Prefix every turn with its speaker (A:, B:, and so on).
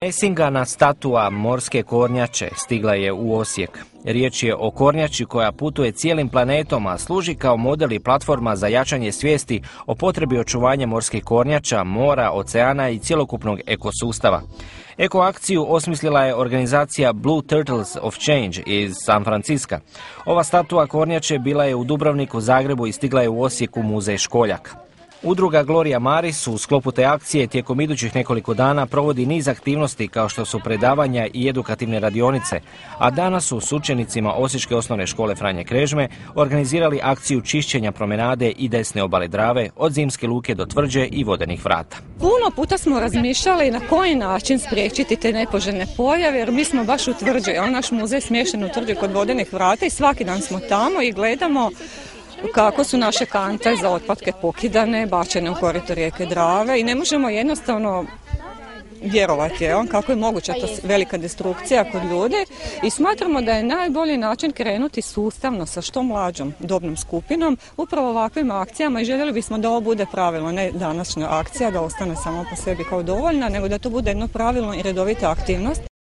A: Mesingana statua morske kornjače stigla je u Osijek. Riječ je o kornjači koja putuje cijelim planetom, a služi kao model i platforma za jačanje svijesti o potrebi očuvanja morskih kornjača, mora, oceana i cjelokupnog ekosustava. Ekoakciju osmislila je organizacija Blue Turtles of Change iz San Franciska. Ova statua kornjače bila je u Dubrovniku, Zagrebu i stigla je u Osijeku muzej Školjak. Udruga Gloria Maris u sklopu te akcije tijekom idućih nekoliko dana provodi niz aktivnosti kao što su predavanja i edukativne radionice, a danas su s učenicima Osječke osnovne škole Franje Krežme organizirali akciju čišćenja promenade i desne obale Drave od Zimske luke do Tvrđe i Vodenih vrata.
B: Puno puta smo razmišljali na koji način spriječiti te nepoželjne pojave, jer mi smo baš u Tvrđi, naš muzej smješten u Tvrđi kod Vodenih vrata i svaki dan smo tamo i gledamo kako su naše kante za otpadke pokidane, bačene u korito rijeke Drave i ne možemo jednostavno vjerovati kako je moguća ta velika destrukcija kod ljudi i smatramo da je najbolji način krenuti sustavno sa što mlađom dobnom skupinom upravo ovakvim akcijama i željeli bismo da ovo bude pravilo, ne današnja akcija da ostane samo po sebi kao dovoljna, nego da to bude jedno pravilno i redovita aktivnost.